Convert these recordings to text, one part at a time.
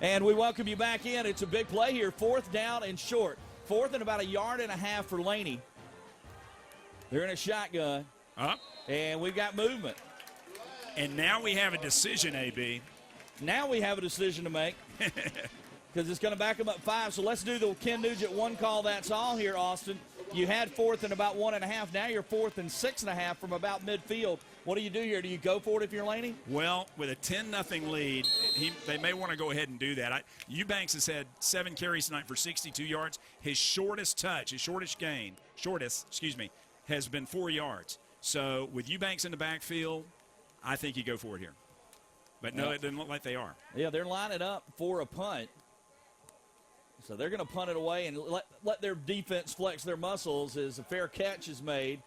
And we welcome you back in. It's a big play here. 4th down and short. 4th and about 1.5 yards for Laney. They're in a shotgun. And we've got movement. And now we have a decision, AB. Now we have a decision to make. Because it's going to back them up 5. So let's do the Ken Nugent one call. That's all here, Austin. You had 4th and about 1.5. Now you're 4th and 6.5 from about midfield. What do you do here? Do you go for it if you're Laney? Well, with a 10-0 lead, they may want to go ahead and do that. Eubanks has had 7 carries tonight for 62 yards. His shortest gain, has been 4 yards. So with Eubanks in the backfield, I think you go for it here. But no, it doesn't look like they are. Yeah, they're lining up for a punt. So they're going to punt it away and let their defense flex their muscles as a fair catch is made.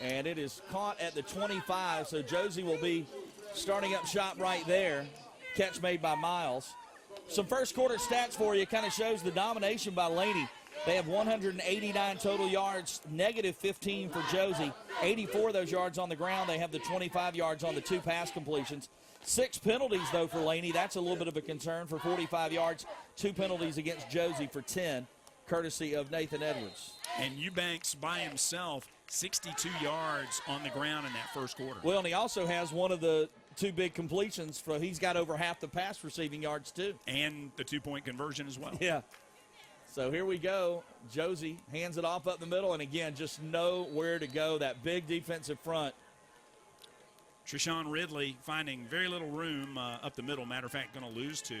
And it is caught at the 25, so Josie will be starting up shop right there. Catch made by Miles. Some first quarter stats for you. Kind of shows the domination by Laney. They have 189 total yards, negative 15 for Josie. 84 of those yards on the ground. They have the 25 yards on the 2 pass completions. 6 penalties, though, for Laney. That's a little bit of a concern for 45 yards. 2 penalties against Josie for 10, courtesy of Nathan Edwards. And Eubanks by himself, 62 yards on the ground in that first quarter. Well, and he also has one of the 2 big completions. He's got over half the pass receiving yards, too. And the 2-point conversion as well. Yeah. So here we go. Josie hands it off up the middle, and again, just know where to go. That big defensive front. Treshawn Ridley finding very little room up the middle. Matter of fact, going to lose 2.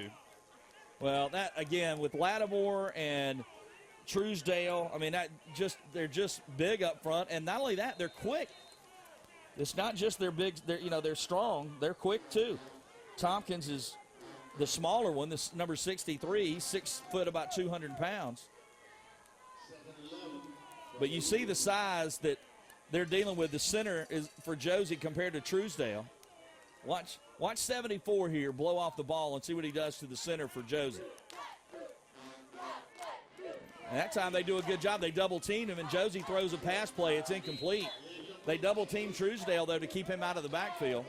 Well, that, again, with Lattimore and Truesdale, I mean, they're just big up front. And not only that, they're quick. It's not just they're big, they're strong. They're quick, too. Tompkins is the smaller one, this number 63, 6 foot, about 200 pounds. But you see the size that they're dealing with. The center is for Josie compared to Truesdale. Watch 74 here blow off the ball and see what he does to the center for Josie. And that time they do a good job. They double team him, and Josie throws a pass play. It's incomplete. They double team Truesdale, though, to keep him out of the backfield.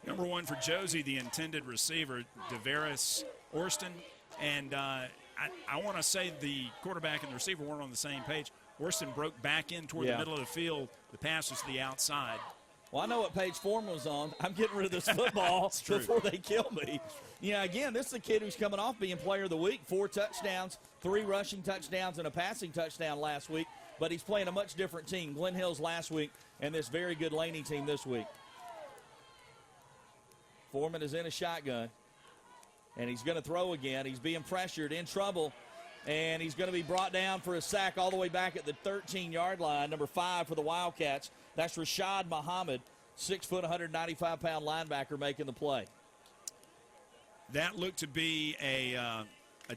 Number 1 for Josie, the intended receiver, DeVaris Orston. And I want to say the quarterback and the receiver weren't on the same page. Orston broke back in toward the middle of the field. The pass was to the outside. Well, I know what page Foreman was on. I'm getting rid of this football before they kill me. Again, this is a kid who's coming off being player of the week. 4 touchdowns, 3 rushing touchdowns, and a passing touchdown last week. But he's playing a much different team. Glen Hills last week and this very good Laney team this week. Foreman is in a shotgun, and he's going to throw again. He's being pressured, in trouble, and he's going to be brought down for a sack all the way back at the 13-yard line, number 5 for the Wildcats. That's Rashad Muhammad, 6 foot, 195-pound linebacker making the play. That looked to be a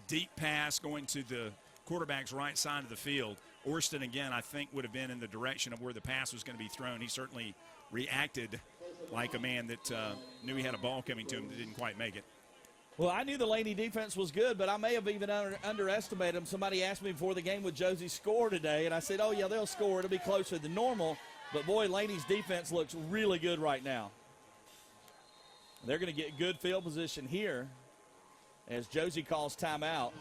deep pass going to the quarterback's right side of the field. Orston, again, I think would have been in the direction of where the pass was going to be thrown. He certainly reacted like a man that knew he had a ball coming to him that didn't quite make it. Well, I knew the Laney defense was good, but I may have even underestimated them. Somebody asked me before the game, would Josie score today? And I said, oh, yeah, they'll score. It'll be closer than normal. But, boy, Laney's defense looks really good right now. They're going to get good field position here as Josie calls timeout.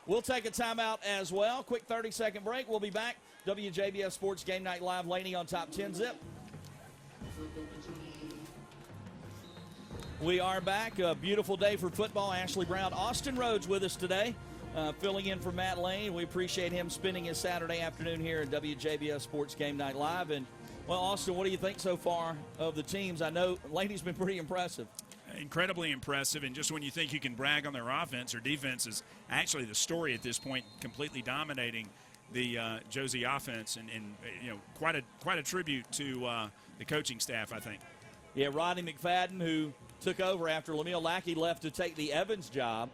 We'll take a timeout as well. Quick 30-second break. We'll be back. WJBF Sports Game Night Live, Laney on top 10 zip. We are back. A beautiful day for football. Ashley Brown, Austin Rhodes with us today, filling in for Matt Lane. We appreciate him spending his Saturday afternoon here at WJBF Sports Game Night Live. And, well, Austin, what do you think so far of the teams? I know Laney's been pretty impressive. Incredibly impressive, and just when you think you can brag on their offense, their defense is actually the story at this point, completely dominating the Josie offense, and quite a tribute to the coaching staff, I think. Yeah, Rodney McFadden, who took over after Le'Mile Lackey left to take the Evans job.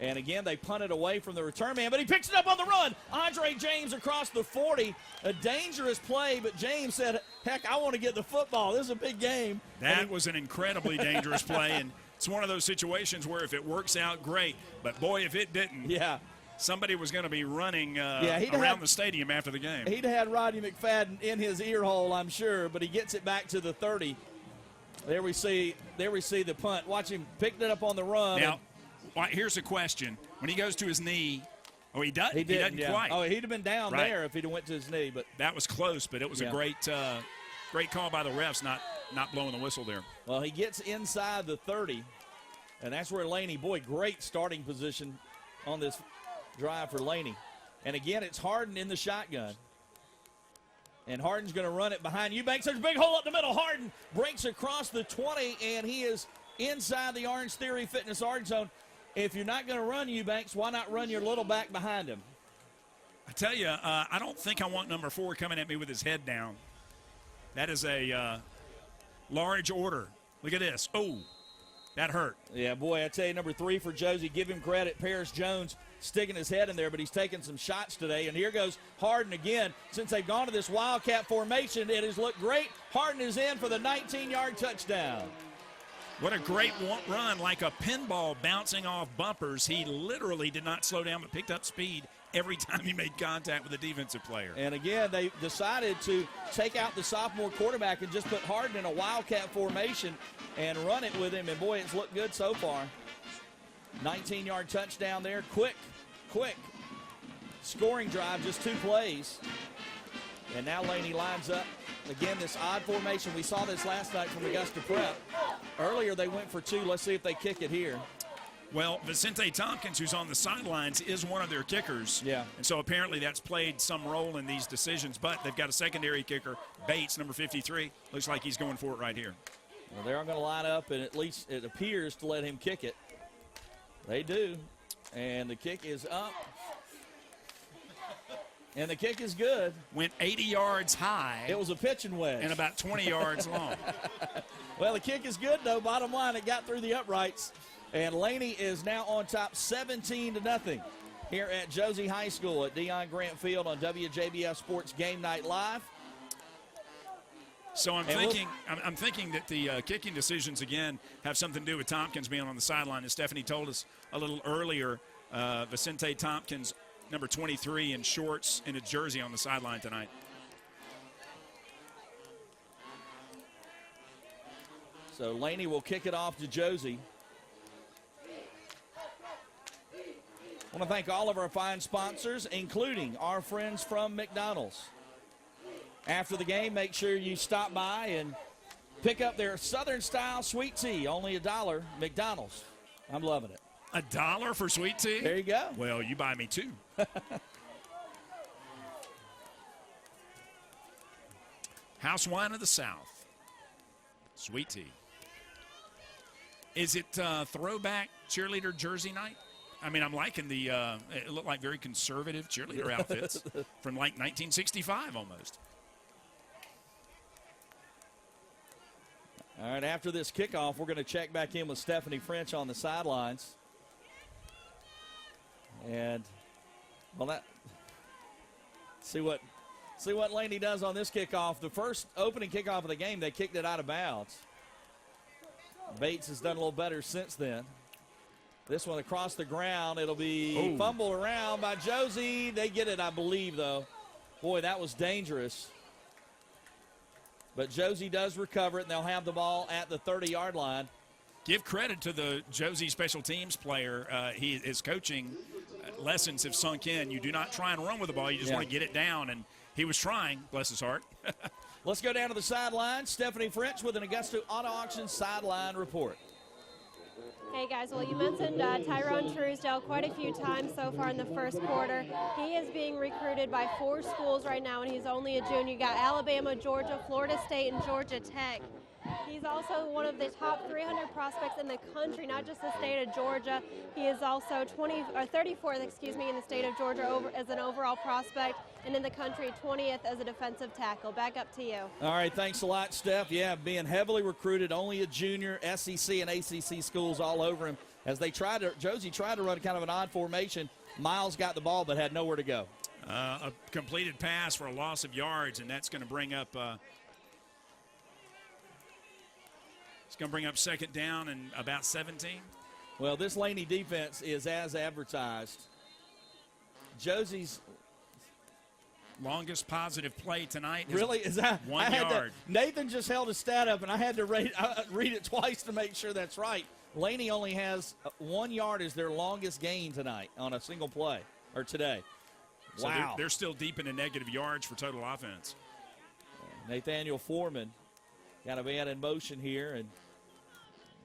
And again, they punted away from the return man, but he picks it up on the run. Andre James across the 40. A dangerous play, but James said, heck, I want to get the football. This is a big game. That was an incredibly dangerous play, and it's one of those situations where if it works out, great. But, boy, if it didn't. Yeah. somebody was going to be running he'd around the stadium after the game. He'd had Rodney McFadden in his ear hole, I'm sure, but he gets it back to the 30. There we see the punt. Watch him picked it up on the run. Now, here's a question. When he goes to his knee, he doesn't quite. Oh, he'd have been down there if he'd have went to his knee. But that was close, but it was a great call by the refs not blowing the whistle there. Well, he gets inside the 30, and that's where Laney, great starting position on this drive for Laney. And again, it's Harden in the shotgun. And Harden's going to run it behind Eubanks. There's a big hole up the middle. Harden breaks across the 20, and he is inside the Orange Theory Fitness Art Zone. If you're not going to run Eubanks, why not run your little back behind him? I tell you, I don't think I want number 4 coming at me with his head down. That is a large order. Look at this. Oh, that hurt. Yeah, boy, I tell you, number 3 for Josie. Give him credit. Paris Jones sticking his head in there, but he's taking some shots today. And here goes Harden again. Since they've gone to this Wildcat formation, it has looked great. Harden is in for the 19-yard touchdown. What a great run, like a pinball bouncing off bumpers. He literally did not slow down but picked up speed every time he made contact with a defensive player. And again, they decided to take out the sophomore quarterback and just put Harden in a Wildcat formation and run it with him. And, boy, it's looked good so far. 19-yard touchdown there. Quick scoring drive, just 2 plays. And now Laney lines up. Again, this odd formation. We saw this last night from Augusta Prep. Earlier they went for 2. Let's see if they kick it here. Well, Vicente Tompkins, who's on the sidelines, is one of their kickers. Yeah. And so apparently that's played some role in these decisions. But they've got a secondary kicker, Bates, number 53. Looks like he's going for it right here. Well, they're going to line up, and at least it appears to let him kick it. They do. And the kick is up. And the kick is good. Went 80 yards high. It was a pitching wedge. And about 20 yards long. Well, the kick is good, though. Bottom line, it got through the uprights. And Laney is now on top 17-0 here at Josie High School at Deion Grant Field on WJBF Sports Game Night Live. So I'm thinking that the kicking decisions, again, have something to do with Tompkins being on the sideline. As Stephanie told us a little earlier, Vicente Tompkins, number 23 in shorts and a jersey on the sideline tonight. So Laney will kick it off to Josie. I want to thank all of our fine sponsors, including our friends from McDonald's. After the game, make sure you stop by and pick up their Southern-style sweet tea. Only $1. McDonald's. I'm loving it. $1 for sweet tea? There you go. Well, you buy me 2. House wine of the South. Sweet tea. Is it throwback cheerleader jersey night? I mean, I'm liking the it looked like very conservative cheerleader outfits from like 1965 almost. All right, after this kickoff, we're going to check back in with Stephanie French on the sidelines. And, well, see what Laney does on this kickoff. The first opening kickoff of the game, they kicked it out of bounds. Bates has done a little better since then. This one across the ground, it'll be fumbled around by Josie. They get it, I believe, though. Boy, that was dangerous. But Josie does recover it, and they'll have the ball at the 30-yard line. Give credit to the Josie special teams player. His coaching lessons have sunk in. You do not try and run with the ball. You just want to get it down, and he was trying, bless his heart. Let's go down to the sideline. Stephanie French with an Augusta Auto Auction sideline report. Hey guys, well you mentioned Tyrone Truesdale quite a few times so far in the first quarter. He is being recruited by 4 schools right now, and he's only a junior. You got Alabama, Georgia, Florida State, and Georgia Tech. He's also one of the top 300 prospects in the country, not just the state of Georgia. He is also 34th, in the state of Georgia as an overall prospect, and in the country 20th as a defensive tackle. Back up to you. All right, thanks a lot, Steph. Yeah, being heavily recruited, only a junior, SEC and ACC schools all over him. As Josie tried to run kind of an odd formation. Miles got the ball but had nowhere to go. A completed pass for a loss of yards, and that's going to bring up it's going to bring up second down and about 17. Well, this Laney defense is as advertised. Josie's longest positive play tonight. Really? Is that 1 yard? Nathan just held his stat up, and I had to read it twice to make sure that's right. Laney only has 1 yard as their longest gain tonight on a single play, or today. So wow. they're still deep into negative yards for total offense. Nathaniel Foreman got a man in motion here, and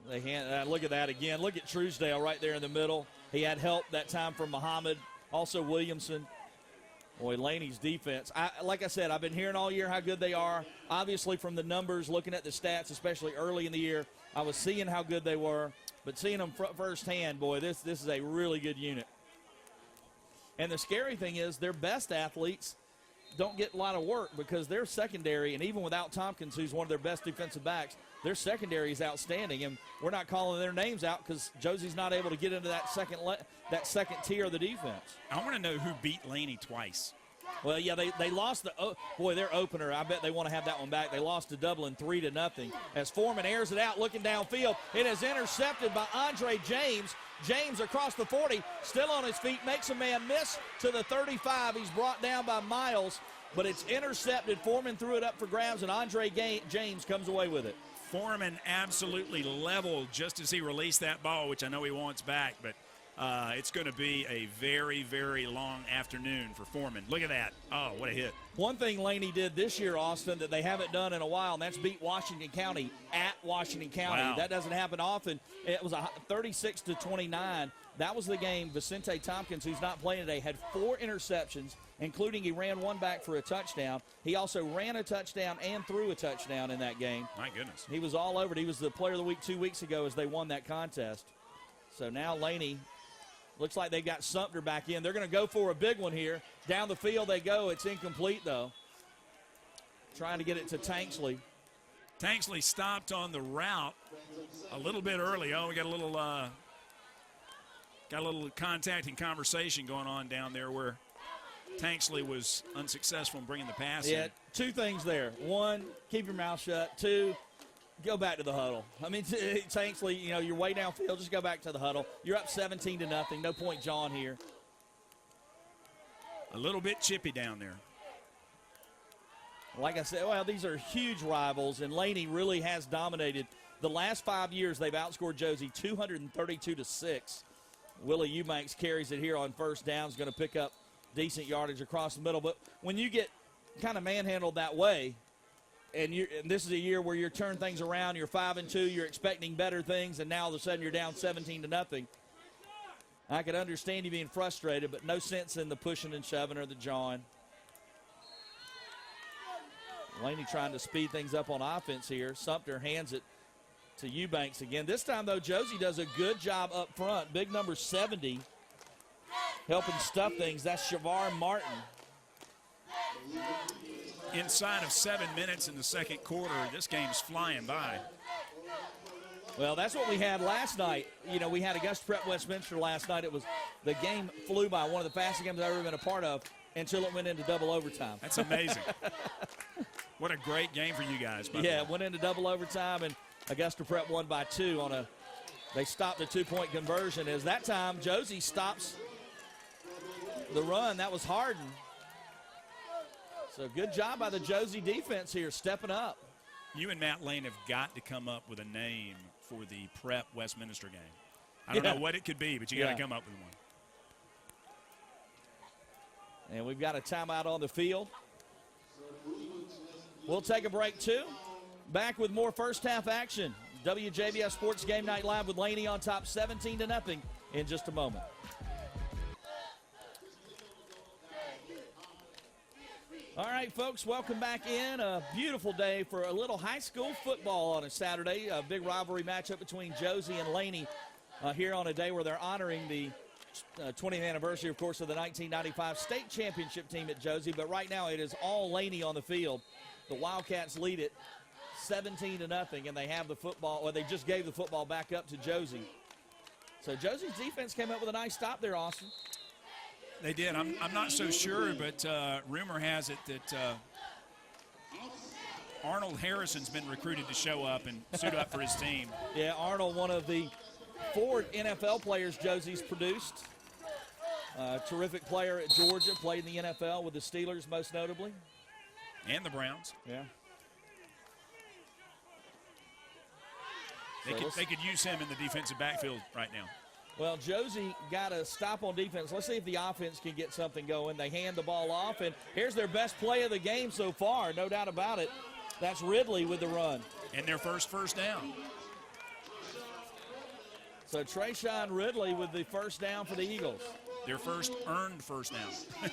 they look at that again. Look at Truesdale right there in the middle. He had help that time from Muhammad, also Williamson. Boy, Laney's defense. Like I said, I've been hearing all year how good they are. Obviously, from the numbers, looking at the stats, especially early in the year, I was seeing how good they were. But seeing them firsthand, boy, this is a really good unit. And the scary thing is their best athletes don't get a lot of work because their secondary, and even without Tompkins, who's one of their best defensive backs, their secondary is outstanding. And we're not calling their names out because Josie's not able to get into that second tier of the defense. I want to know who beat Laney twice. Well, yeah, they lost their opener. I bet they want to have that one back. They lost to Dublin 3-0. As Foreman airs it out, looking downfield, it is intercepted by Andre James. James across the 40, still on his feet, makes a man miss to the 35. He's brought down by Miles, but it's intercepted. Foreman threw it up for grabs, and Andre James comes away with it. Foreman absolutely leveled just as he released that ball, which I know he wants back, but it's going to be a very, very long afternoon for Foreman. Look at that. Oh, what a hit. One thing Laney did this year, Austin, that they haven't done in a while, and that's beat Washington County at Washington County. Wow. That doesn't happen often. It was a 36-29. That was the game. Vicente Tompkins, who's not playing today, had 4 interceptions, including he ran one back for a touchdown. He also ran a touchdown and threw a touchdown in that game. My goodness. He was all over it. He was the player of the week 2 weeks ago as they won that contest. So now Laney, looks like they got Sumter back in. They're going to go for a big one here. Down the field they go. It's incomplete, though. Trying to get it to Tanksley. Tanksley stopped on the route a little bit early. Oh, we got a little contact and conversation going on down there where Tanksley was unsuccessful in bringing the pass in. 2 things there. 1, keep your mouth shut. 2, go back to the huddle. I mean, Tanksley, you're way downfield. Just go back to the huddle. You're up 17-0. No point, John, here. A little bit chippy down there. Like I said, well, these are huge rivals, and Laney really has dominated. The last 5 years, they've outscored Josie 232-6. Willie Eubanks carries it here on first down. Is going to pick up decent yardage across the middle. But when you get kind of manhandled that way, and this is a year where you're turning things around, you're 5-2, you're expecting better things, and now all of a sudden you're down 17-0. I could understand you being frustrated, but no sense in the pushing and shoving or the jawing. Laney trying to speed things up on offense here. Sumter hands it to Eubanks again. This time, though, Josie does a good job up front. Big number 70 helping stuff things. That's Shavar Martin. Inside of 7 minutes in the second quarter, this game's flying by. Well, that's what we had last night. We had Augusta Prep Westminster last night. The game flew by, one of the fastest games I've ever been a part of, until it went into double overtime. That's amazing. What a great game for you guys. By the way. It went into double overtime, and Augusta Prep won by 2 they stopped the 2-point conversion. As that time, Josie stops the run. That was Harden. So good job by the Josie defense here, stepping up. You and Matt Lane have got to come up with a name for the Prep Westminster game. I don't know what it could be, but you got to come up with one. And we've got a timeout on the field. We'll take a break, too. Back with more first-half action. WJBF Sports Game Night Live with Laney on top 17-0 in just a moment. All right, folks, welcome back in. A beautiful day for a little high school football on a Saturday. A big rivalry matchup between Josie and Laney here on a day where they're honoring the 20th anniversary, of course, of the 1995 state championship team at Josie. But right now it is all Laney on the field. The Wildcats lead it 17-0, and they have the football, or they just gave the football back up to Josie. So Josie's defense came up with a nice stop there, Austin. They did. I'm not so sure, but rumor has it that Arnold Harrison's been recruited to show up and suit up for his team. Yeah, Arnold, one of the 4 NFL players Josie's produced. Terrific player at Georgia, played in the NFL with the Steelers most notably. And the Browns. Yeah. They could use him in the defensive backfield right now. Well, Josie got a stop on defense. Let's see if the offense can get something going. They hand the ball off, and here's their best play of the game so far, no doubt about it. That's Ridley with the run. And their first down. So Trayshawn Ridley with the first down for the Eagles. Their first earned first down.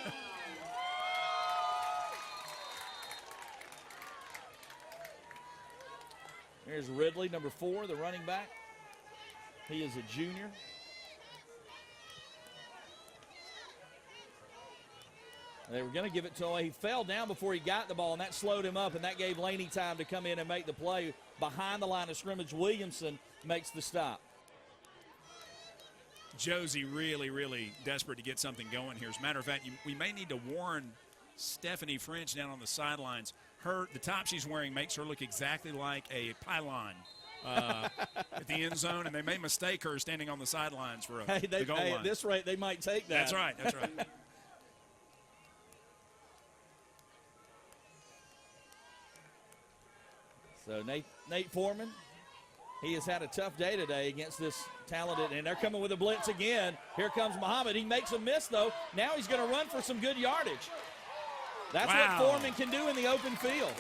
Here's Ridley, number 4, the running back. He is a junior. They were going to give it to him. He fell down before he got the ball, and that slowed him up, and that gave Laney time to come in and make the play behind the line of scrimmage. Williamson makes the stop. Josie really, really desperate to get something going here. As a matter of fact, we may need to warn Stephanie French down on the sidelines. The top she's wearing makes her look exactly like a pylon at the end zone, and they may mistake her standing on the sidelines for the goal line. At this rate, they might take that. That's right. That's right. So Nate Foreman, he has had a tough day today against this talented, and they're coming with a blitz again. Here comes Muhammad. He makes a miss, though. Now he's going to run for some good yardage. That's what Foreman can do in the open field.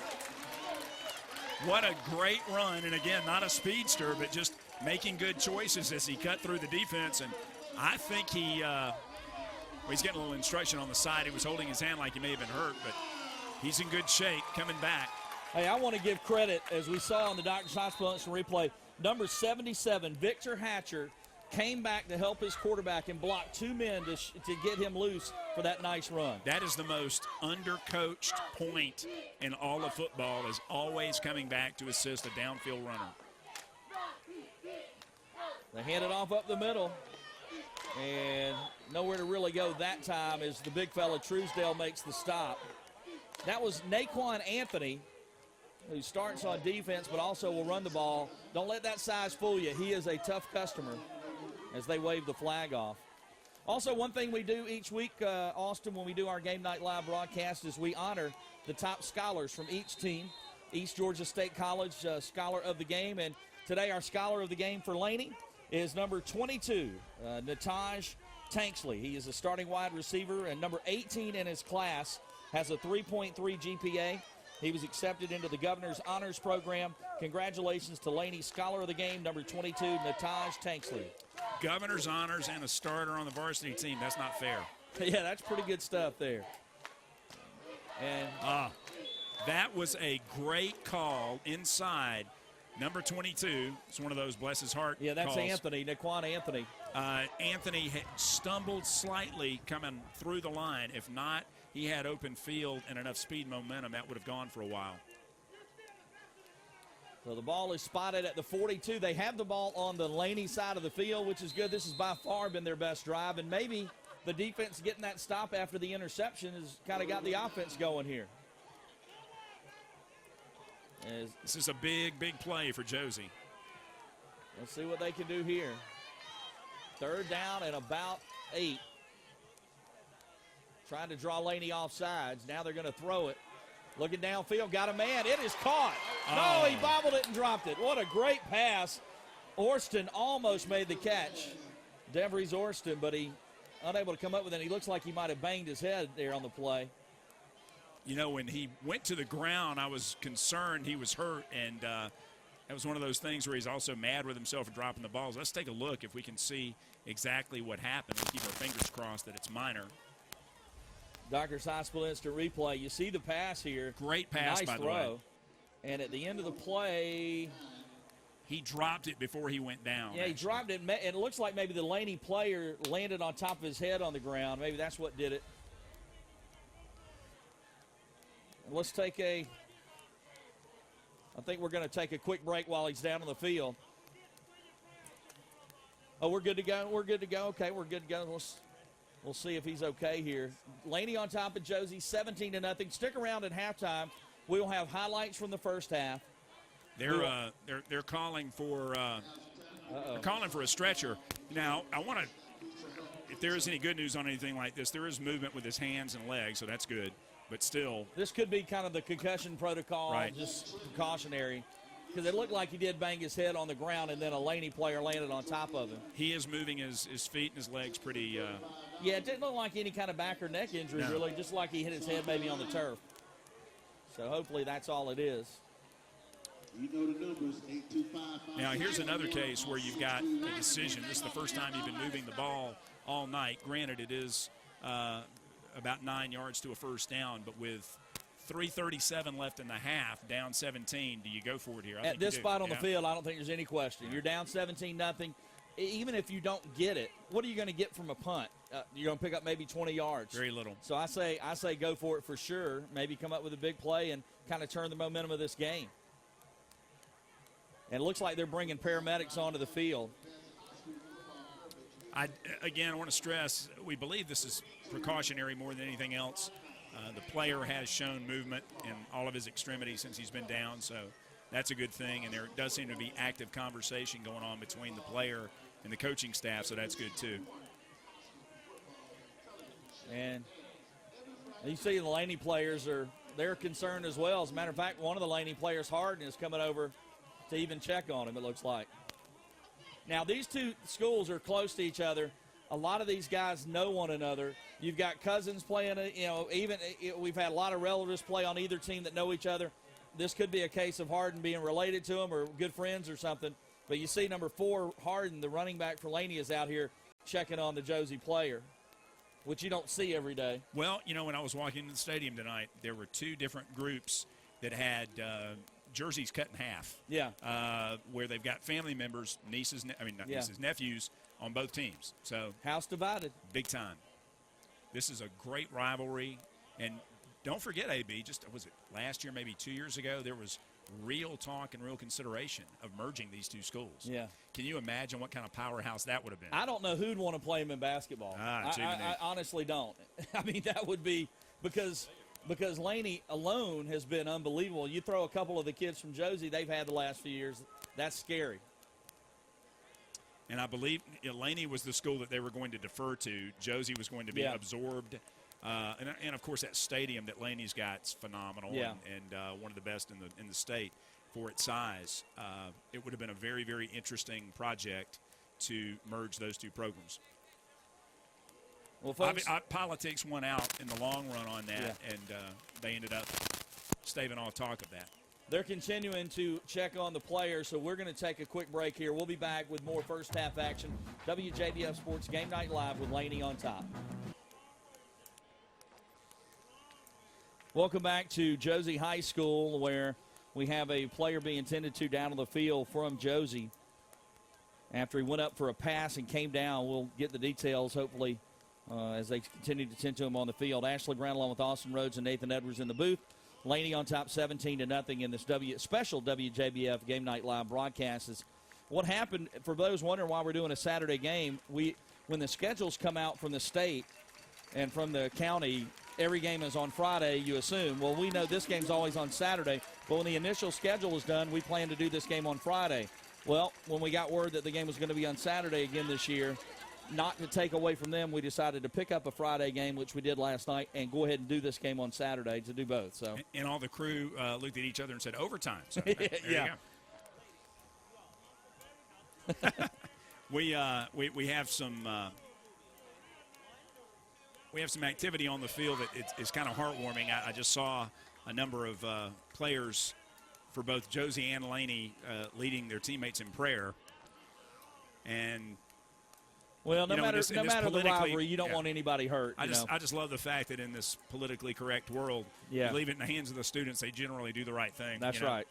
What a great run, and again, not a speedster, but just making good choices as he cut through the defense. And I think he's getting a little instruction on the side. He was holding his hand like he may have been hurt, but he's in good shape coming back. Hey, I want to give credit, as we saw on the Doctor's Hospital Instant Replay, number 77, Victor Hatcher, came back to help his quarterback and blocked 2 men to get him loose for that nice run. That is the most undercoached point in all of football, is always coming back to assist a downfield runner. They hand it off up the middle, and nowhere to really go that time as the big fella Truesdale makes the stop. That was Naquan Anthony, who starts on defense but also will run the ball. Don't let that size fool you. He is a tough customer as they wave the flag off. Also, one thing we do each week, Austin, when we do our Game Night Live broadcast, is we honor the top scholars from each team. East Georgia State College Scholar of the Game. And today our Scholar of the Game for Laney is number 22, Nataj Tanksley. He is a starting wide receiver, and number 18 in his class has a 3.3 GPA. He was accepted into the Governor's Honors Program. Congratulations to Laney Scholar of the Game, number 22, Nataj Tanksley. Governor's Honors and a starter on the varsity team. That's not fair. Yeah, that's pretty good stuff there. And that was a great call inside. Number 22. It's one of those bless his heart Yeah, that's calls. Anthony, Naquan Anthony. Anthony had stumbled slightly coming through the line. If not, he had open field and enough speed and momentum, that would have gone for a while. So the ball is spotted at the 42. They have the ball on the Laney side of the field, which is good. This has by far been their best drive, and maybe the defense getting that stop after the interception has kind of got the offense going here. This is a big, big play for Josie. Let's see what they can do here. 3rd down and about 8. Trying to draw Laney off sides. Now they're going to throw it. Looking downfield, got a man. It is caught. No, he bobbled it and dropped it. What a great pass. Orston almost made the catch. DeVries Orston, but he unable to come up with it. He looks like he might have banged his head there on the play. You know, when he went to the ground, I was concerned he was hurt, and that was one of those things where he's also mad with himself for dropping the balls. Let's take a look if we can see exactly what happened. We'll keep our fingers crossed that it's minor. Doctor's Hospital Instant Replay. You see the pass here. Great pass, nice by the throw. way. And at the end of the play, he dropped it before he went down. Yeah, he dropped it. And it looks like maybe the Laney player landed on top of his head on the ground. Maybe that's what did it. Let's take I think we're going to take a quick break while he's down on the field. Oh, we're good to go? We're good to go? Okay, we're good to go. We'll see if he's okay here. Laney on top of Josie, 17-0. Stick around at halftime. We'll have highlights from the first half. They're calling for a stretcher. Now, I want to. if there is any good news on anything like this, there is movement with his hands and legs, so that's good. But still, this could be kind of the concussion protocol, right. Just precautionary, because it looked like he did bang his head on the ground, and then a Laney player landed on top of him. He is moving his feet and his legs pretty. Yeah, it didn't look like any kind of back or neck injury, No. really, just like he hit his head maybe on the turf. So hopefully that's all it is. You know the numbers, 825. Now, here's another case where you've got a decision. This is the first time you've been moving the ball all night. Granted, it is about 9 yards to a first down, but with 3:37 left in the half, down 17, do you go for it here? At this spot on the field, I don't think there's any question. You're down 17-0. Even if you don't get it, what are you going to get from a punt? You're going to pick up maybe 20 yards. Very little. So I say go for it for sure. Maybe come up with a big play and kind of turn the momentum of this game. And it looks like they're bringing paramedics onto the field. I want to stress, we believe this is precautionary more than anything else. The player has shown movement in all of his extremities since he's been down, so that's a good thing. And there does seem to be active conversation going on between the player and the coaching staff, so that's good too. And you see the Laney players they're concerned as well. As a matter of fact, one of the Laney players, Harden, is coming over to even check on him, it looks like. Now, these two schools are close to each other. A lot of these guys know one another. You've got cousins playing, we've had a lot of relatives play on either team that know each other. This could be a case of Harden being related to him or good friends or something. But you see number 4, Harden, the running back for Laney, is out here checking on the Josie player, which you don't see every day. Well, when I was walking into the stadium tonight, there were 2 different groups that had jerseys cut in half. Yeah. Where they've got family members, nieces, nephews on both teams. So house divided. Big time. This is a great rivalry. And don't forget, AB, was it last year, maybe 2 years ago, there was real talk and real consideration of merging these two schools. Yeah. Can you imagine what kind of powerhouse that would have been? I don't know who'd want to play him in basketball. I honestly don't. I mean, that would be because Laney alone has been unbelievable. You throw a couple of the kids from Josie they've had the last few years, that's scary. And I believe Laney was the school that they were going to defer to. Josie was going to be absorbed. And of course, that stadium that Laney's got is phenomenal and one of the best in the state for its size. It would have been a very, very interesting project to merge those two programs. Well, folks, politics won out in the long run on that, and they ended up staving off talk of that. They're continuing to check on the players, so we're going to take a quick break here. We'll be back with more first half action. WJBF Sports Game Night Live with Laney on top. Welcome back to Josie High School, where we have a player being tended to down on the field from Josie. After he went up for a pass and came down, we'll get the details, hopefully, as they continue to tend to him on the field. Ashley Brown along with Austin Rhodes and Nathan Edwards in the booth. Laney on top 17-0 in this special WJBF Game Night Live broadcast. Is what happened, for those wondering why we're doing a Saturday game, when the schedules come out from the state and from the county, every game is on Friday, you assume. Well, we know this game's always on Saturday, but when the initial schedule was done, we planned to do this game on Friday. Well, when we got word that the game was going to be on Saturday again this year, not to take away from them, we decided to pick up a Friday game, which we did last night, and go ahead and do this game on Saturday to do both. So, and all the crew looked at each other and said, overtime. So, yeah. We have some activity on the field that it's kind of heartwarming. I just saw a number of players for both Josie and Laney leading their teammates in prayer, and. Well, no matter the rivalry, you don't want anybody hurt. I just love the fact that in this politically correct world, you leave it in the hands of the students. They generally do the right thing. That's right.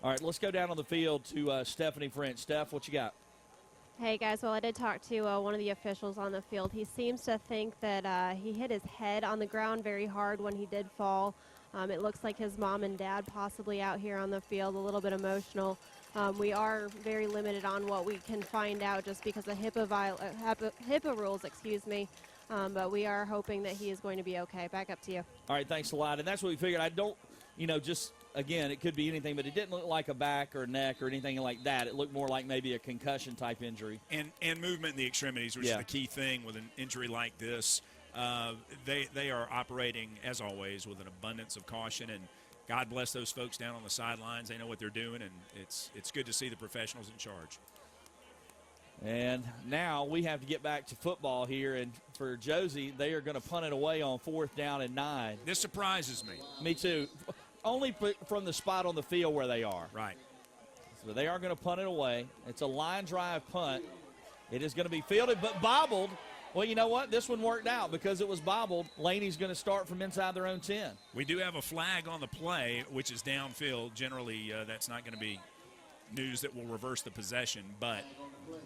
All right, let's go down on the field to Stephanie French. Steph, what you got? Hey, guys. Well, I did talk to one of the officials on the field. He seems to think that he hit his head on the ground very hard when he did fall. It looks like his mom and dad possibly out here on the field, a little bit emotional. We are very limited on what we can find out just because of HIPAA rules, but we are hoping that he is going to be okay. Back up to you. All right, thanks a lot. And that's what we figured. just, again, it could be anything, but it didn't look like a back or neck or anything like that. It looked more like maybe a concussion-type injury. And movement in the extremities, which is the key thing with an injury like this. They are operating, as always, with an abundance of caution, and God bless those folks down on the sidelines. They know what they're doing, and it's good to see the professionals in charge. And now we have to get back to football here, and for Josie, they are going to punt it away on 4th down and 9. This surprises me. Me too. Only from the spot on the field where they are. Right. So they are going to punt it away. It's a line drive punt. It is going to be fielded, but bobbled. Well, you know what? This one worked out because it was bobbled. Laney's going to start from inside their own 10. We do have a flag on the play, which is downfield. Generally, that's not going to be news that will reverse the possession, but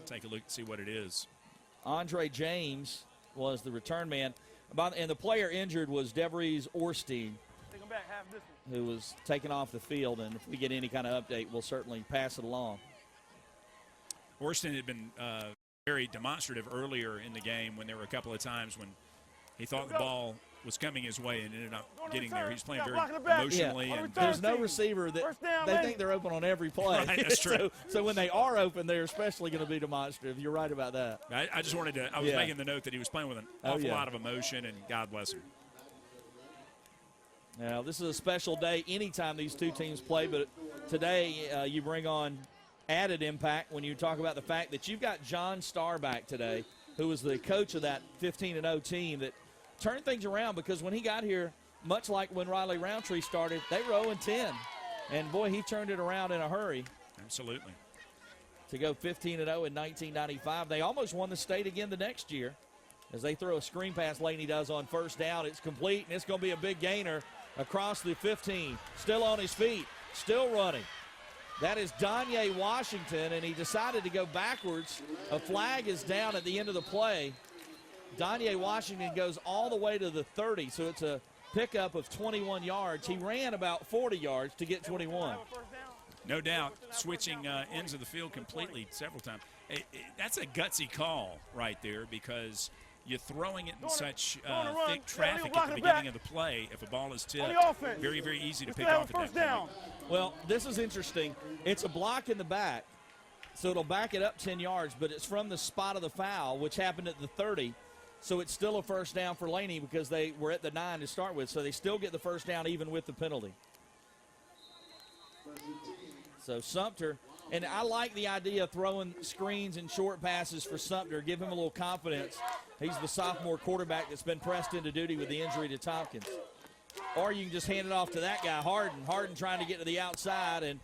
take a look and see what it is. Andre James was the return man. And the player injured was DeVries Orstein, who was taken off the field. And if we get any kind of update, we'll certainly pass it along. Orstein had been very demonstrative earlier in the game when there were a couple of times when he thought the ball was coming his way and ended up getting there. He's playing very emotionally. Yeah. And there's no receiver that they think they're open on every play. Right, that's true. so when they are open, they're especially going to be demonstrative. You're right about that. I just wanted to – I was making the note that he was playing with an awful lot of emotion, and God bless him. Now, this is a special day anytime these two teams play, but today you bring on added impact when you talk about the fact that you've got John Starr back today, who was the coach of that 15-0 team that turned things around, because when he got here, much like when Riley Roundtree started, they were 0-10. And, boy, he turned it around in a hurry. Absolutely. To go 15-0 in 1995. They almost won the state again the next year as they throw a screen pass. Laney does on 1st down. It's complete, and it's going to be a big gainer across the 15. Still on his feet, still running. That is Donye Washington, and he decided to go backwards. A flag is down at the end of the play. Donye Washington goes all the way to the 30, so it's a pickup of 21 yards. He ran about 40 yards to get 21. No doubt, switching ends of the field completely several times. That's a gutsy call right there, because you're throwing it in such thick traffic at the beginning of the play. If a ball is tipped, very, very easy to pick off at that point. Well, this is interesting. It's a block in the back, so it'll back it up 10 yards, but it's from the spot of the foul, which happened at the 30. So it's still a 1st down for Laney because they were at the 9 to start with. So they still get the 1st down even with the penalty. So Sumter, and I like the idea of throwing screens and short passes for Sumter. Give him a little confidence. He's the sophomore quarterback that's been pressed into duty with the injury to Tompkins. Or you can just hand it off to that guy, Harden. Harden trying to get to the outside, and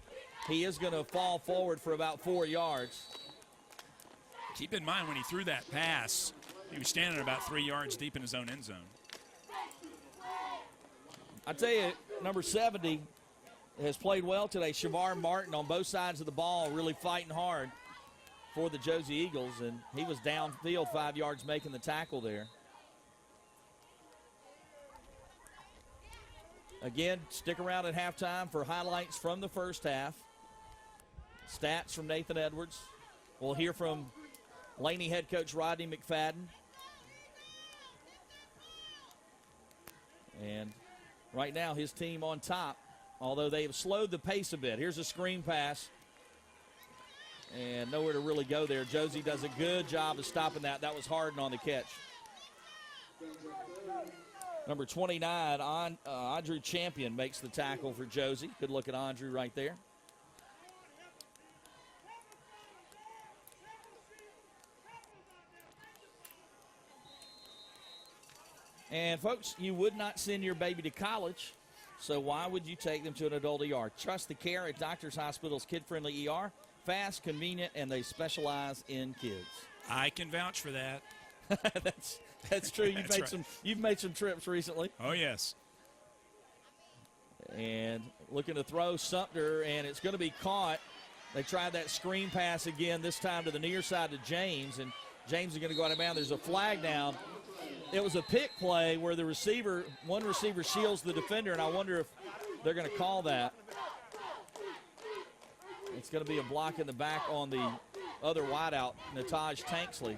he is going to fall forward for about 4 yards. Keep in mind when he threw that pass, he was standing about 3 yards deep in his own end zone. I tell you, number 70 has played well today. Shavar Martin on both sides of the ball, really fighting hard for the Josie Eagles, and he was downfield 5 yards making the tackle there. Again, stick around at halftime for highlights from the first half. Stats from Nathan Edwards. We'll hear from Laney head coach Rodney McFadden. And right now his team on top, although they have slowed the pace a bit. Here's a screen pass. And nowhere to really go there. Josie does a good job of stopping that. That was Harden on the catch. Number 29, Andrew Champion makes the tackle for Josie. Good look at Andrew right there. And, folks, you would not send your baby to college, so why would you take them to an adult ER? Trust the care at Doctors Hospital's kid-friendly ER. Fast, convenient, and they specialize in kids. I can vouch for that. That's true. You've made some trips recently. Oh, yes. And looking to throw Sumter, and it's going to be caught. They tried that screen pass again, this time to the near side to James, and James is going to go out of bounds. There's a flag down. It was a pick play where one receiver shields the defender, and I wonder if they're going to call that. It's going to be a block in the back on the other wideout, Nataj Tanksley.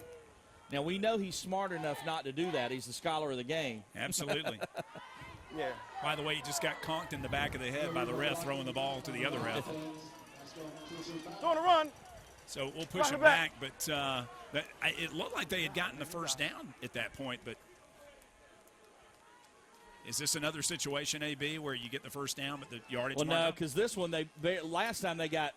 Now, we know he's smart enough not to do that. He's the scholar of the game. Absolutely. Yeah. By the way, he just got conked in the back of the head by the ref throwing the ball to the other ref. Doing a run. So we'll push him back, but it looked like they had gotten the first down at that point. But is this another situation, AB, where you get the first down, but the yardage? Well, no, because this one, last time they got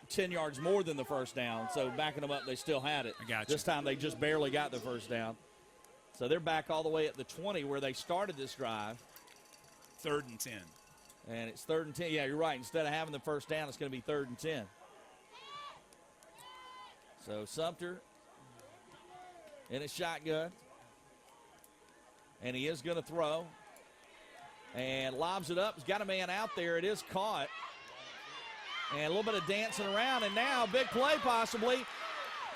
10 yards more than the first down. So backing them up, they still had it. I got you. This time they just barely got the first down. So they're back all the way at the 20 where they started this drive. 3rd and 10. And it's 3rd and 10. Yeah, you're right. Instead of having the first down, it's going to be 3rd and 10. So Sumter in a shotgun. And he is going to throw. And lobs it up. He's got a man out there. It is caught. And a little bit of dancing around. And now big play possibly.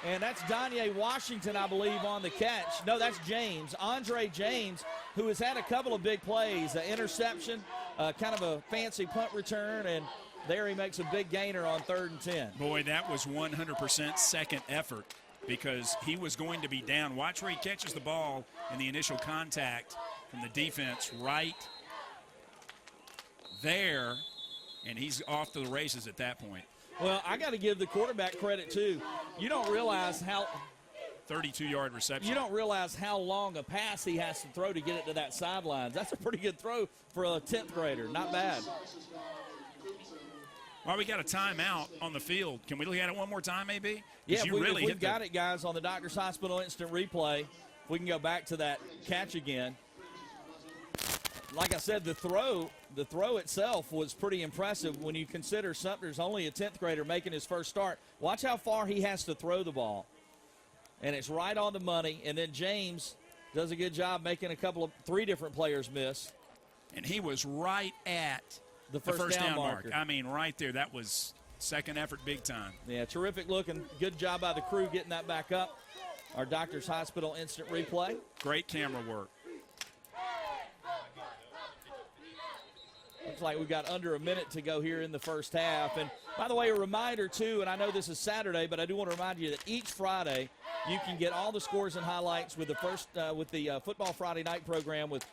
And that's Donye Washington, I believe, on the catch. No, that's James. Andre James, who has had a couple of big plays. An interception, kind of a fancy punt return, and there he makes a big gainer on 3rd and 10. Boy, that was 100% second effort because he was going to be down. Watch where he catches the ball in the initial contact from the defense right there, and he's off to the races at that point. Well, I got to give the quarterback credit, too. You don't realize how 32-yard reception. You don't realize how long a pass he has to throw to get it to that sidelines. That's a pretty good throw for a 10th grader. Not bad. Well, we got a timeout on the field. Can we look at it one more time, maybe? Yeah, if we've got it, guys, on the Doctors Hospital instant replay. We can go back to that catch again. Like I said, the throw itself was pretty impressive when you consider Sumter's only a 10th grader making his first start. Watch how far he has to throw the ball. And it's right on the money. And then James does a good job making 3 different players miss. And he was right at the first down marker. I mean, right there. That was second effort big time. Yeah, terrific looking. Good job by the crew getting that back up. Our Doctors Hospital instant replay. Great camera work. Looks like we've got under a minute to go here in the first half. And by the way, a reminder too, and I know this is Saturday, but I do want to remind you that each Friday you can get all the scores and highlights with the Football Friday Night program with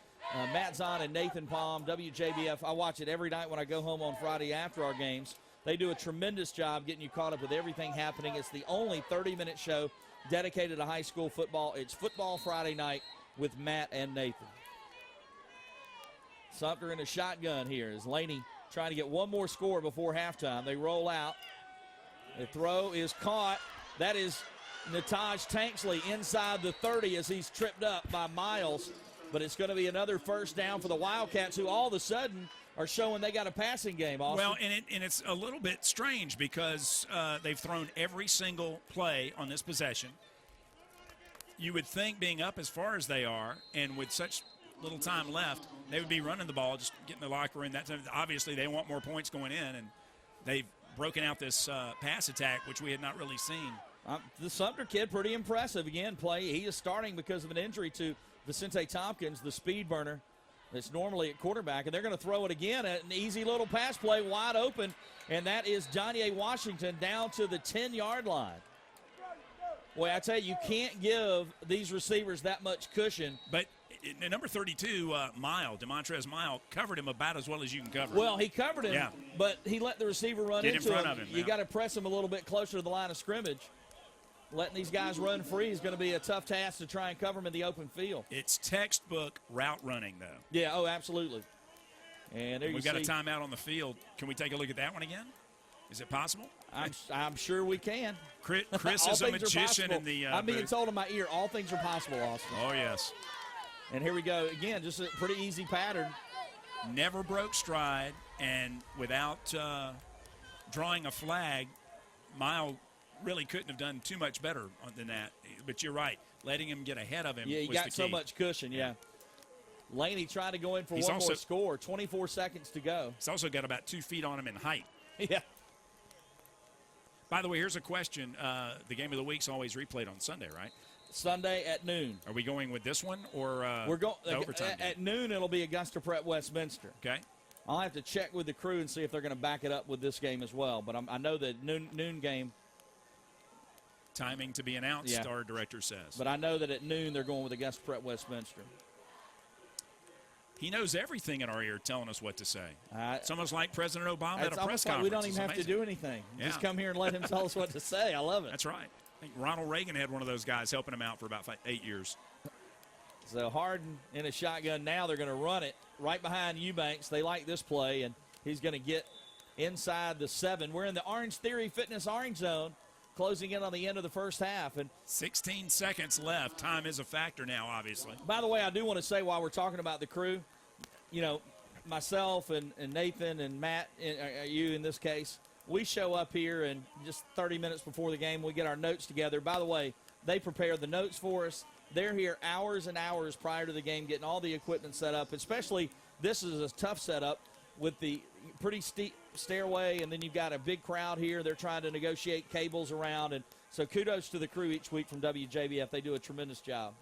Matt Zahn and Nathan Palm, WJBF. I watch it every night when I go home on Friday after our games. They do a tremendous job getting you caught up with everything happening. It's the only 30-minute show dedicated to high school football. It's Football Friday Night with Matt and Nathan. Sumter in a shotgun here as Laney trying to get one more score before halftime. They roll out. The throw is caught. That is Nataj Tanksley inside the 30 as he's tripped up by Miles. But it's going to be another first down for the Wildcats, who all of a sudden are showing they got a passing game, Austin. Well, and it's a little bit strange because they've thrown every single play on this possession. You would think being up as far as they are and with such little time left, they would be running the ball, just getting the locker room. Obviously, they want more points going in, and they've broken out this pass attack, which we had not really seen. The Sumter kid, pretty impressive. Again, he is starting because of an injury to Vicente Tompkins, the speed burner that's normally at quarterback, and they're going to throw it again. An easy little pass play, wide open, and that is Donye Washington down to the 10-yard line. Boy, I tell you can't give these receivers that much cushion. But number 32, Demontrez Mile, covered him about as well as you can cover him. Well, he covered him, but he let the receiver run into him. Get in front of him. You got to press him a little bit closer to the line of scrimmage. Letting these guys run free is going to be a tough task to try and cover them in the open field. It's textbook route running, though. Yeah, absolutely. And there we've got a timeout on the field. Can we take a look at that one again? Is it possible? I'm sure we can. Chris is a magician in the I'm being told in my ear, all things are possible, Austin. Oh, yes. And here we go. Again, just a pretty easy pattern. Never broke stride, and without drawing a flag, Mile really couldn't have done too much better than that. But you're right. Letting him get ahead of him he was got the key. So much cushion, yeah. Laney trying to go in for one more score. 24 seconds to go. He's also got about 2 feet on him in height. Yeah. By the way, here's a question. The game of the week's always replayed on Sunday, right? Sunday at noon. Are we going with this one or we're going overtime at noon? It'll be Augusta Prep Westminster. Okay. I'll have to check with the crew and see if they're going to back it up with this game as well. But I know that noon game. Timing to be announced, our director says. But I know that at noon they're going with Augusta Prep Westminster. He knows everything in our ear, telling us what to say. It's almost like President Obama at It's a press almost like conference. we don't even It's have to amazing. do anything. Yeah. Just come here and let him tell us what to say. I love it. That's right. I think Ronald Reagan had one of those guys helping him out for about 8 years. So Harden in a shotgun now. They're going to run it right behind Eubanks. They like this play, and he's going to get inside the 7. We're in the Orange Theory Fitness Orange Zone, closing in on the end of the first half. And 16 seconds left. Time is a factor now, obviously. by the way, I do want to say while we're talking about the crew, you know, myself and Nathan and Matt, you in this case, we show up here and just 30 minutes before the game we get our notes together. By the way, they prepare the notes for us. They're here hours and hours prior to the game getting all the equipment set up, especially this is a tough setup with the pretty steep stairway, and then you've got a big crowd here. They're trying to negotiate cables around, and so kudos to the crew each week from WJBF. They do a tremendous job.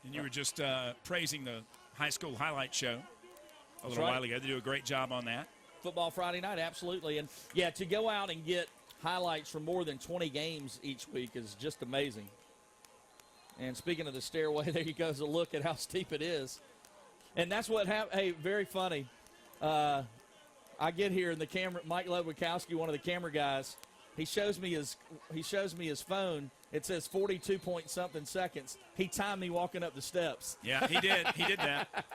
And you were just praising the high school highlight show a little right. while ago. They do a great job on that. Football Friday night, absolutely. And, yeah, to go out and get highlights from more than 20 games each week is just amazing. And speaking of the stairway, there you go, a look at how steep it is. And that's what happened. Hey, very funny. I get here, and the camera, Mike Ludwikowski, one of the camera guys, he shows me his phone. It says 42-point-something seconds. He timed me walking up the steps. Yeah, he did. He did that.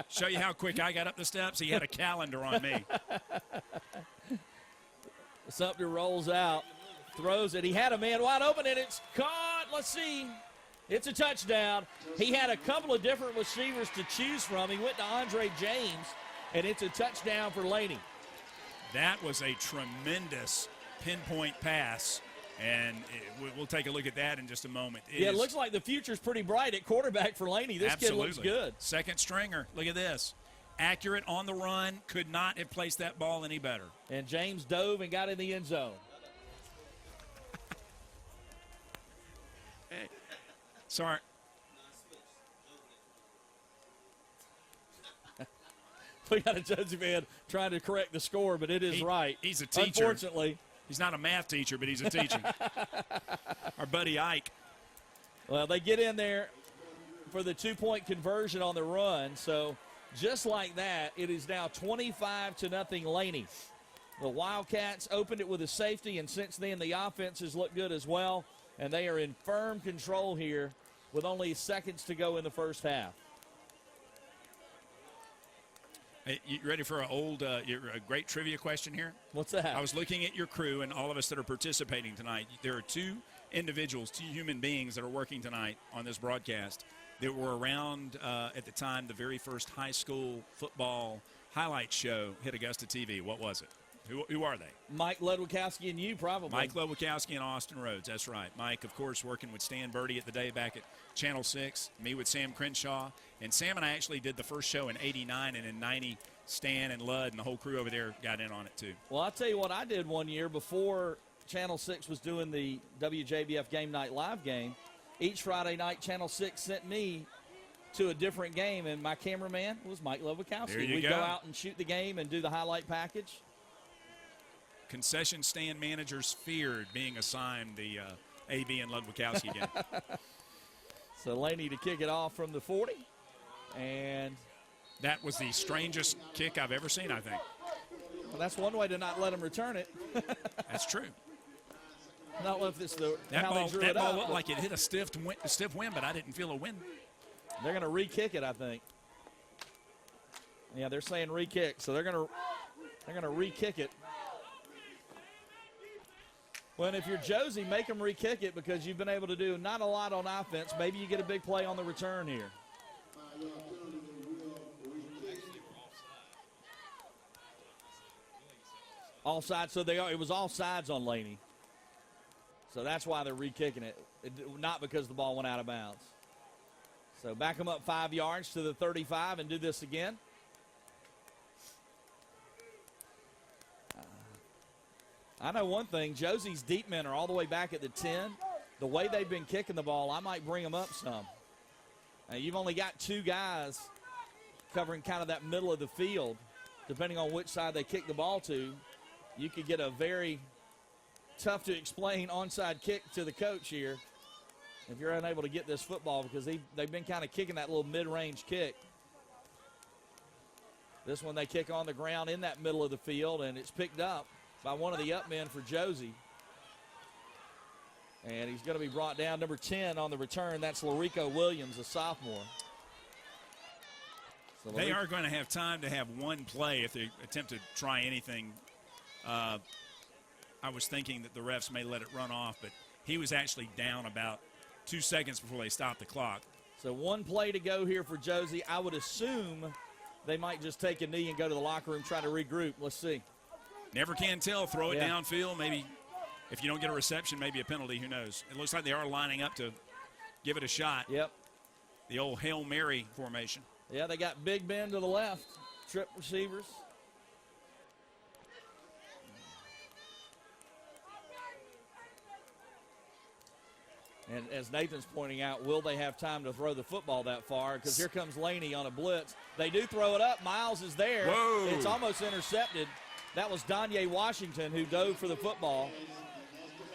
Show you how quick I got up the steps. He had a calendar on me. Sumter rolls out, throws it. He had a man wide open, and it's caught. Let's see. It's a touchdown. He had a couple of different receivers to choose from. He went to Andre James, and it's a touchdown for Laney. That was a tremendous pinpoint pass, and we'll take a look at that in just a moment. It looks like the future's pretty bright at quarterback for Laney. This kid looks good. Second stringer. Look at this. Accurate on the run. Could not have placed that ball any better. And James dove and got in the end zone. Hey. Sorry. We got a Josie fan trying to correct the score, but it is right. He's a teacher. Unfortunately. He's not a math teacher, but he's a teacher. Our buddy Ike. Well, they get in there for the 2-point conversion on the run. So just like that, it is now 25-0 Laney. The Wildcats opened it with a safety, and since then the offense has looked good as well, and they are in firm control here with only seconds to go in the first half. Hey, you ready for a great trivia question here? What's that? I was looking at your crew and all of us that are participating tonight. There are two individuals, two human beings that are working tonight on this broadcast that were around at the time the very first high school football highlight show hit Augusta TV. What was it? Who are they? Mike Ludwikowski and you, probably. Mike Ludwikowski and Austin Rhodes. That's right. Mike, of course, working with Stan Birdie at the day back at Channel 6. Me with Sam Crenshaw. And Sam and I actually did the first show in 89, and in 90, Stan and Lud and the whole crew over there got in on it too. Well, I'll tell you what I did one year before Channel 6 was doing the WJBF Game Night Live game. Each Friday night, Channel 6 sent me to a different game, and my cameraman was Mike Ludwikowski. We'd go out and shoot the game and do the highlight package. Concession stand managers feared being assigned the AB and Ludwikowski game. So Laney to kick it off from the 40. And that was the strangest kick I've ever seen, I think. Well, that's one way to not let him return it. That's true. Not if it's that ball looked like it hit a stiff wind, but I didn't feel a wind. They're going to re-kick it, I think. Yeah, they're saying re-kick, so they're going to re-kick it. Well, and if you're Josie, make them re-kick it because you've been able to do not a lot on offense. Maybe you get a big play on the return here. Offside, so it was offsides on Laney. So that's why they're re-kicking it, not because the ball went out of bounds. So back them up 5 yards to the 35 and do this again. I know one thing, Josie's deep men are all the way back at the 10. The way they've been kicking the ball, I might bring them up some. Now, you've only got two guys covering kind of that middle of the field. Depending on which side they kick the ball to, you could get a very tough to explain onside kick to the coach here. if you're unable to get this football, because they've been kind of kicking that little mid-range kick. This one they kick on the ground in that middle of the field, and it's picked up by one of the up men for Josie. And he's going to be brought down, number 10 on the return. That's Larico Williams, a sophomore. So they are going to have time to have one play if they attempt to try anything. I was thinking that the refs may let it run off, but he was actually down about 2 seconds before they stopped the clock. So one play to go here for Josie. I would assume they might just take a knee and go to the locker room, try to regroup. Let's see. Never can tell. Throw it downfield. Maybe if you don't get a reception, maybe a penalty. Who knows? It looks like they are lining up to give it a shot. Yep. The old Hail Mary formation. Yeah, they got Big Ben to the left. Trip receivers. And as Nathan's pointing out, will they have time to throw the football that far? Because here comes Laney on a blitz. They do throw it up. Miles is there. Whoa. It's almost intercepted. That was Donye Washington who dove for the football.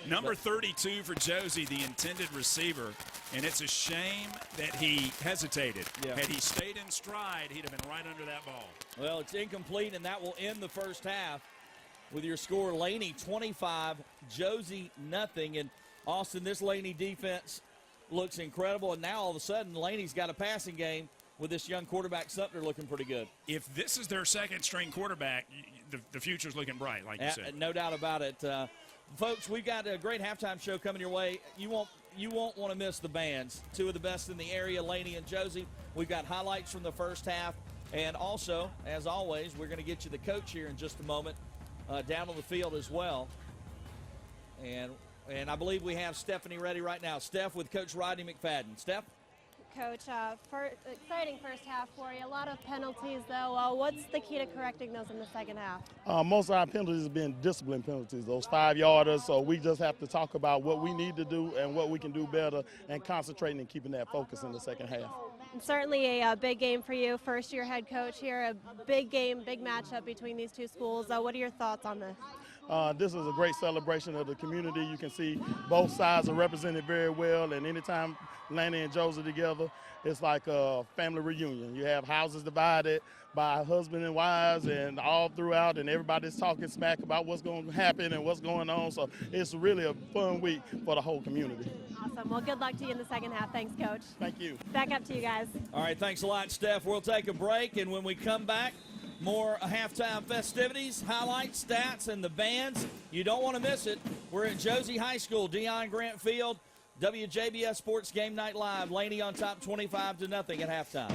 Number 32 for Josie, the intended receiver. And it's a shame that he hesitated. Yeah. Had he stayed in stride, he'd have been right under that ball. Well, it's incomplete, and that will end the first half with your score, Laney 25, Josie nothing. And Austin, this Laney defense looks incredible, and now all of a sudden Laney's got a passing game with this young quarterback Sumter looking pretty good. If this is their second-string quarterback, the future's looking bright, like you said. No doubt about it. Folks, we've got a great halftime show coming your way. You won't want to miss the bands. Two of the best in the area, Laney and Josie. We've got highlights from the first half, and also, as always, we're going to get you the coach here in just a moment down on the field as well. And I believe we have Stephanie ready right now. Steph with Coach Rodney McFadden. Steph? Coach, exciting first half for you. A lot of penalties, though. What's the key to correcting those in the second half? Most of our penalties have been discipline penalties, those 5-yarders. So we just have to talk about what we need to do and what we can do better and concentrating and keeping that focus in the second half. And certainly a big game for you, first-year head coach here. A big game, big matchup between these two schools. What are your thoughts on this? This is a great celebration of the community. You can see both sides are represented very well, and anytime Laney and Josie together, it's like a family reunion. You have houses divided by husband and wives and all throughout, and everybody's talking smack about what's going to happen and what's going on. So it's really a fun week for the whole community. Awesome. Well, good luck to you in the second half. Thanks, Coach. Thank you. Back up to you guys. All right, thanks a lot, Steph. We'll take a break, and when we come back, more halftime festivities, highlights, stats, and the bands. You don't want to miss it. We're at Josie High School, Dion Grant Field, WJBF Sports Game Night Live. Laney on top 25-0 at halftime.